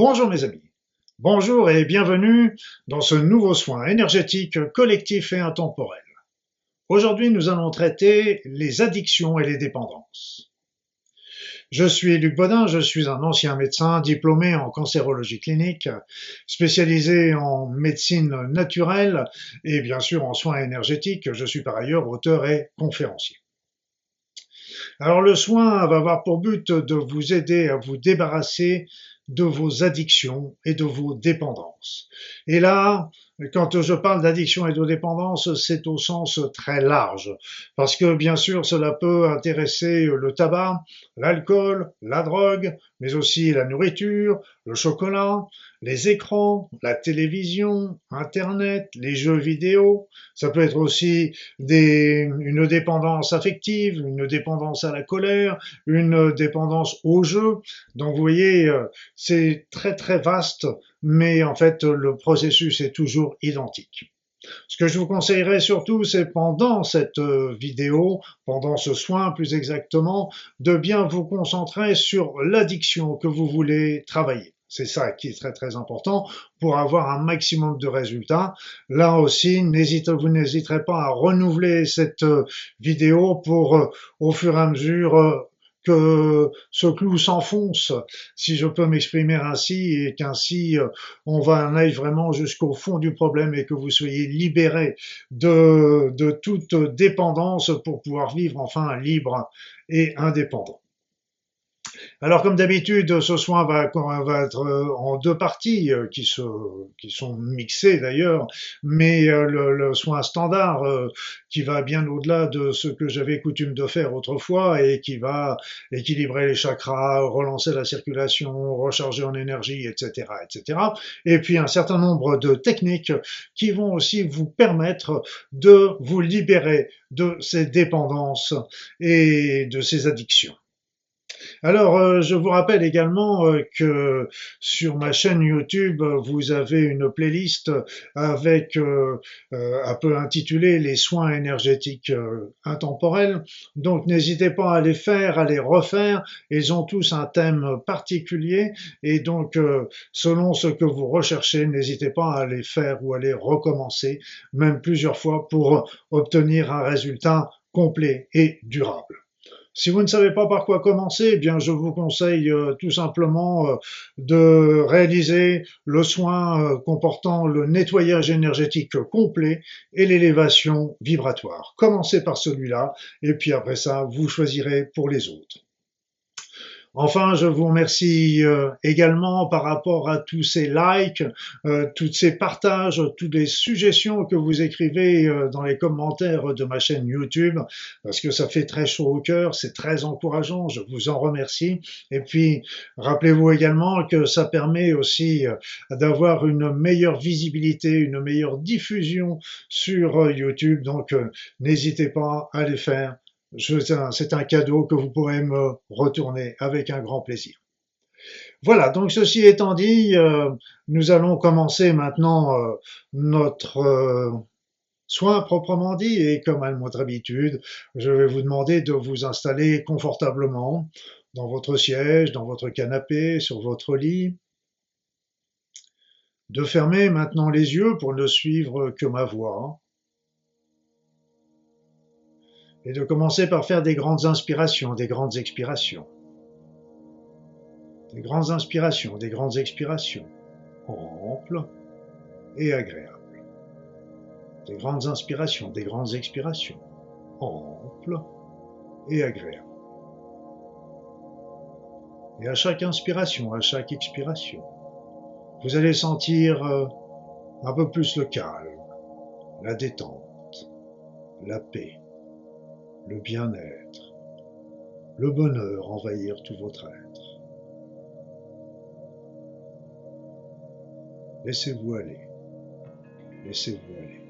Bonjour mes amis, bonjour et bienvenue dans ce nouveau soin énergétique collectif et intemporel. Aujourd'hui nous allons traiter les addictions et les dépendances. Je suis Luc Bodin, je suis un ancien médecin diplômé en cancérologie clinique, spécialisé en médecine naturelle et bien sûr en soins énergétiques. Je suis par ailleurs auteur et conférencier. Alors le soin va avoir pour but de vous aider à vous débarrasser de vos addictions et de vos dépendances. Et là, quand je parle d'addiction et de dépendance, c'est au sens très large, parce que bien sûr, cela peut intéresser le tabac, l'alcool, la drogue, mais aussi la nourriture, le chocolat, les écrans, la télévision, Internet, les jeux vidéo. Ça peut être aussi une dépendance affective, une dépendance à la colère, une dépendance au jeu. Donc vous voyez, c'est très très vaste, mais en fait le processus est toujours identique. Ce que je vous conseillerais surtout, c'est pendant cette vidéo, pendant ce soin plus exactement, de bien vous concentrer sur l'addiction que vous voulez travailler. C'est ça qui est très très important pour avoir un maximum de résultats. Là aussi, vous n'hésiterez pas à renouveler cette vidéo pour, au fur et à mesure, que ce clou s'enfonce, si je peux m'exprimer ainsi, et qu'ainsi on aille vraiment jusqu'au fond du problème et que vous soyez libérés de toute dépendance pour pouvoir vivre enfin libre et indépendant. Alors, comme d'habitude, ce soin va être en deux parties qui sont mixées d'ailleurs, mais le soin standard qui va bien au-delà de ce que j'avais coutume de faire autrefois et qui va équilibrer les chakras, relancer la circulation, recharger en énergie, etc., etc. Et puis un certain nombre de techniques qui vont aussi vous permettre de vous libérer de ces dépendances et de ces addictions. Alors, je vous rappelle également que sur ma chaîne YouTube, vous avez une playlist avec un peu intitulée Les soins énergétiques intemporels. Donc, n'hésitez pas à les faire, à les refaire. Ils ont tous un thème particulier et donc, selon ce que vous recherchez, n'hésitez pas à les faire ou à les recommencer, même plusieurs fois pour obtenir un résultat complet et durable. Si vous ne savez pas par quoi commencer, eh bien, je vous conseille tout simplement de réaliser le soin comportant le nettoyage énergétique complet et l'élévation vibratoire. Commencez par celui-là et puis après ça, vous choisirez pour les autres. Enfin, je vous remercie également par rapport à tous ces likes, tous ces partages, toutes les suggestions que vous écrivez dans les commentaires de ma chaîne YouTube, parce que ça fait très chaud au cœur, c'est très encourageant, je vous en remercie. Et puis, rappelez-vous également que ça permet aussi d'avoir une meilleure visibilité, une meilleure diffusion sur YouTube, donc n'hésitez pas à les faire. C'est un cadeau que vous pourrez me retourner avec un grand plaisir. Voilà, donc ceci étant dit, nous allons commencer maintenant notre soin proprement dit et comme à notre habitude, je vais vous demander de vous installer confortablement dans votre siège, dans votre canapé, sur votre lit, de fermer maintenant les yeux pour ne suivre que ma voix et de commencer par faire des grandes inspirations, des grandes expirations. Des grandes inspirations, des grandes expirations, amples et agréables. Des grandes inspirations, des grandes expirations, amples et agréables. Et à chaque inspiration, à chaque expiration, vous allez sentir un peu plus le calme, la détente, la paix, le bien-être, le bonheur envahir tout votre être. Laissez-vous aller, laissez-vous aller.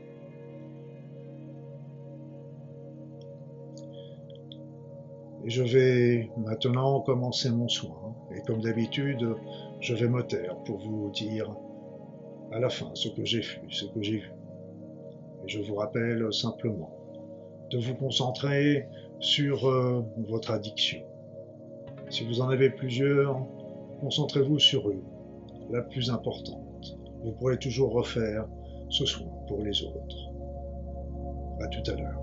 Et je vais maintenant commencer mon soin. Et comme d'habitude, je vais me taire pour vous dire à la fin ce que j'ai vu, ce que j'ai vu. Et je vous rappelle simplement de vous concentrer sur votre addiction. Si vous en avez plusieurs, concentrez-vous sur une la plus importante. Vous pourrez toujours refaire ce soin pour les autres. À tout à l'heure.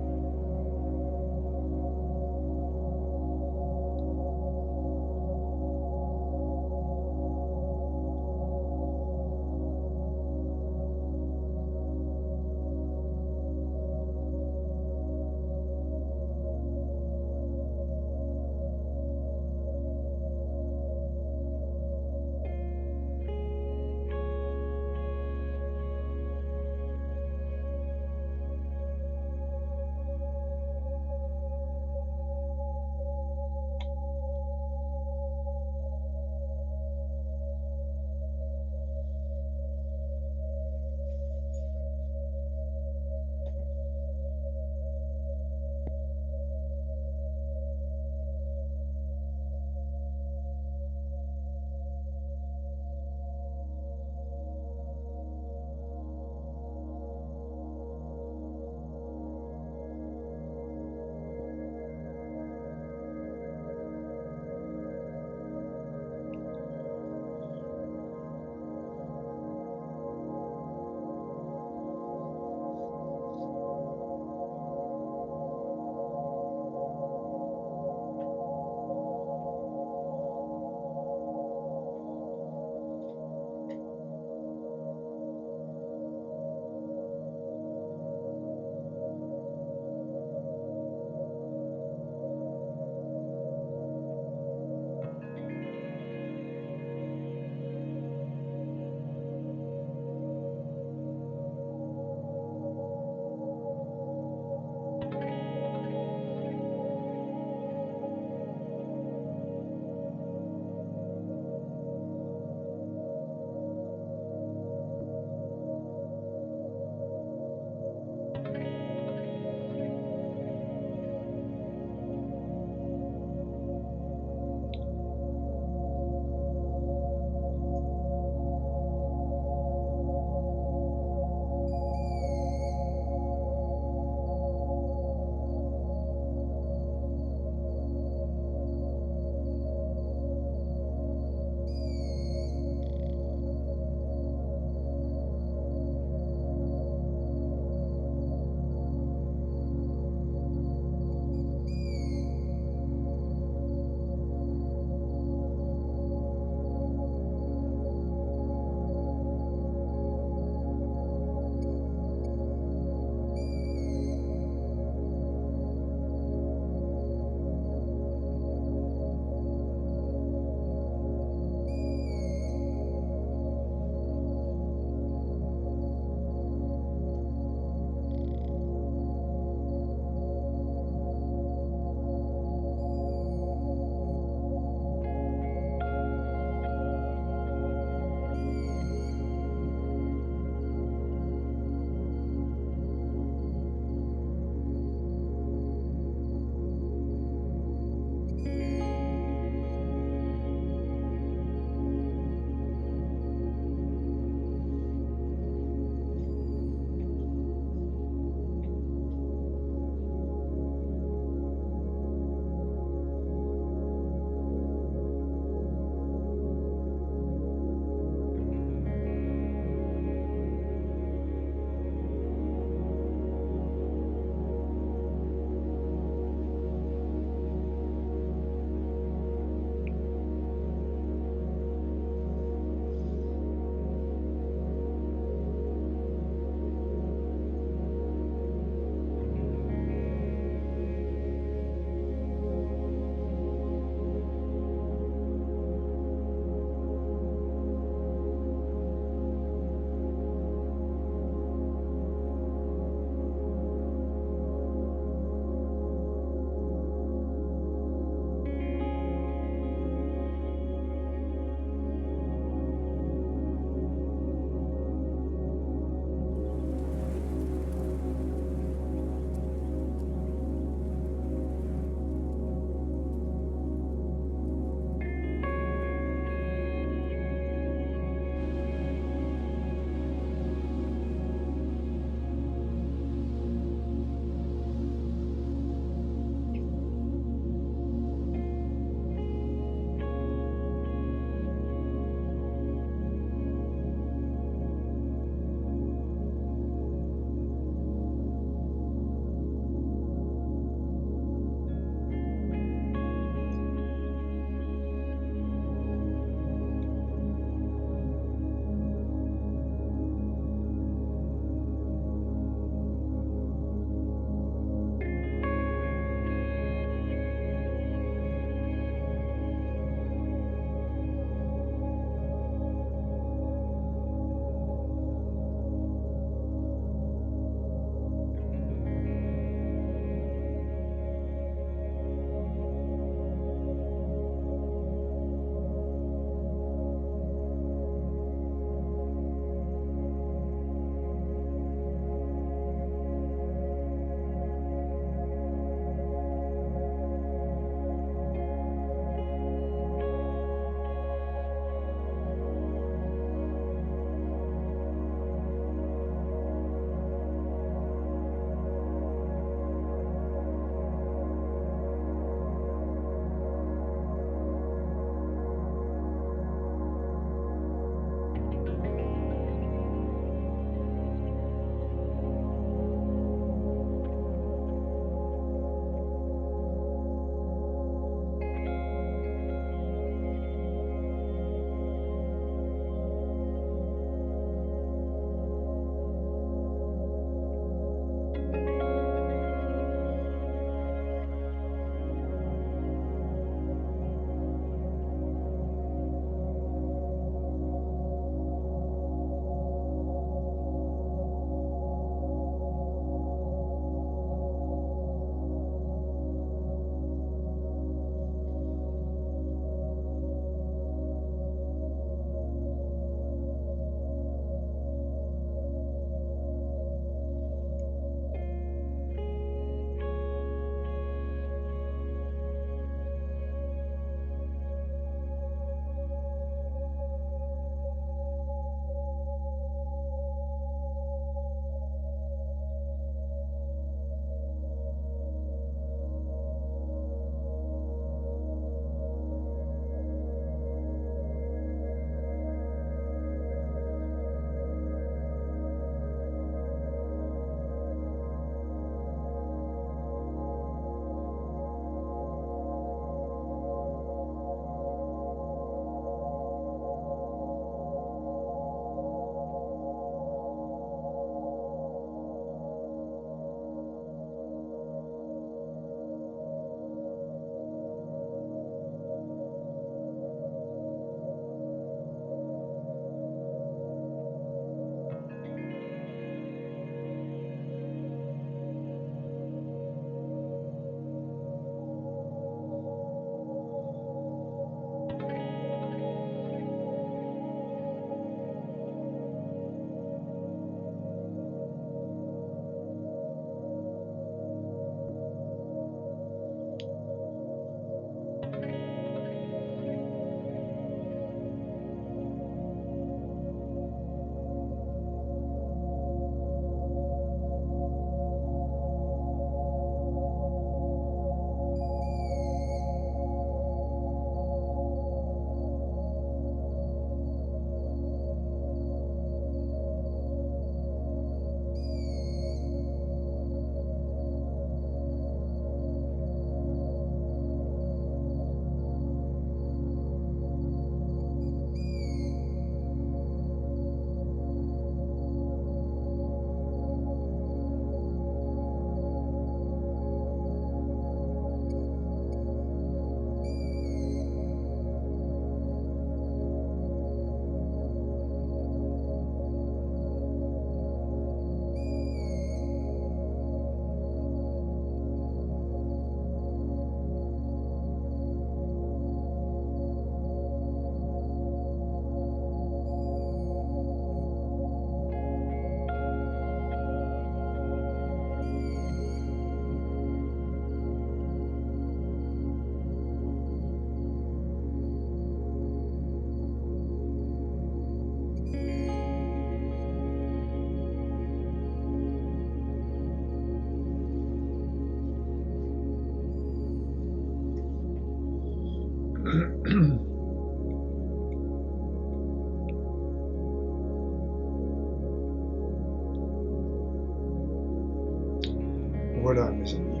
Voilà, mes amis,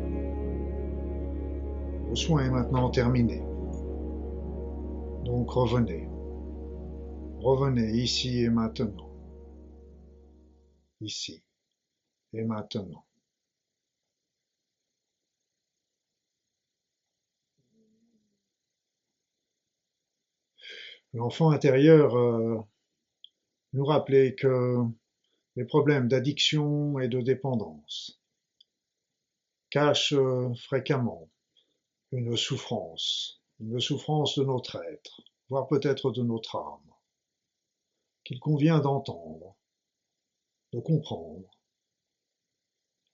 le soin est maintenant terminé. Donc revenez, revenez ici et maintenant, ici et maintenant. L'enfant intérieur nous rappelait que les problèmes d'addiction et de dépendance cachent fréquemment une souffrance de notre être, voire peut-être de notre âme, qu'il convient d'entendre, de comprendre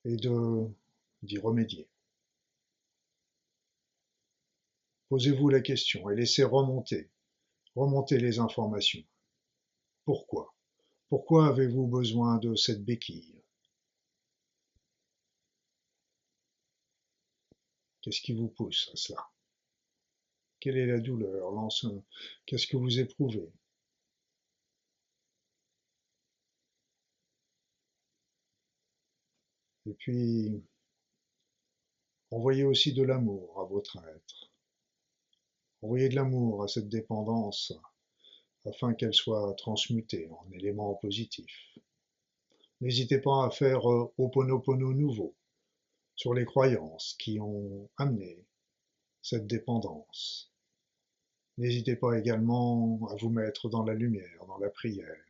et d'y remédier. Posez-vous la question et laissez remonter les informations. Pourquoi? Pourquoi avez-vous besoin de cette béquille? Qu'est-ce qui vous pousse à cela? Quelle est la douleur? Qu'est-ce que vous éprouvez? Et puis, envoyez aussi de l'amour à votre être. Envoyez de l'amour à cette dépendance afin qu'elle soit transmutée en éléments positifs. N'hésitez pas à faire Ho'oponopono nouveau sur les croyances qui ont amené cette dépendance. N'hésitez pas également à vous mettre dans la lumière, dans la prière.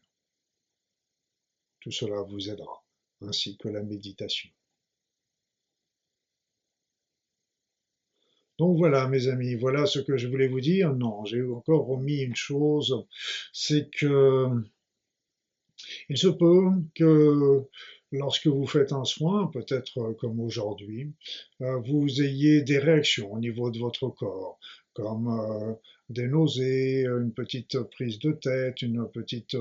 Tout cela vous aidera, ainsi que la méditation. Donc voilà, mes amis, voilà ce que je voulais vous dire. Non, j'ai encore omis une chose, c'est que il se peut que lorsque vous faites un soin, peut-être comme aujourd'hui, vous ayez des réactions au niveau de votre corps, comme des nausées, une petite prise de tête, une petite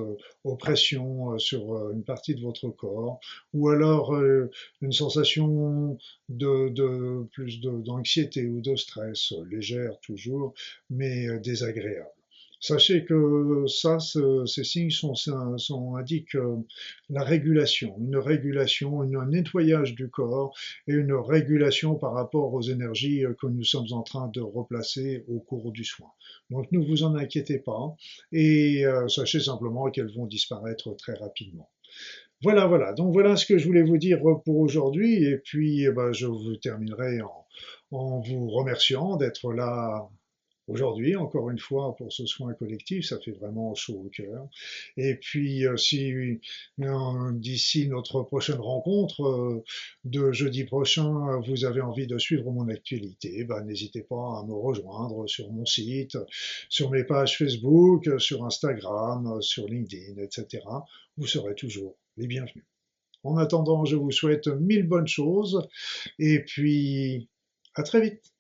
oppression sur une partie de votre corps, ou alors une sensation d'anxiété ou de stress, légère toujours, mais désagréable. Sachez que ça, ces signes indiquent la régulation, un nettoyage du corps et une régulation par rapport aux énergies que nous sommes en train de replacer au cours du soin. Donc ne vous en inquiétez pas et sachez simplement qu'elles vont disparaître très rapidement. Voilà, voilà. Donc voilà ce que je voulais vous dire pour aujourd'hui. Et puis, eh ben, je vous terminerai en vous remerciant d'être là aujourd'hui, encore une fois, pour ce soin collectif, ça fait vraiment chaud au cœur. Et puis, si d'ici notre prochaine rencontre de jeudi prochain, vous avez envie de suivre mon actualité, ben, n'hésitez pas à me rejoindre sur mon site, sur mes pages Facebook, sur Instagram, sur LinkedIn, etc. Vous serez toujours les bienvenus. En attendant, je vous souhaite mille bonnes choses et puis à très vite.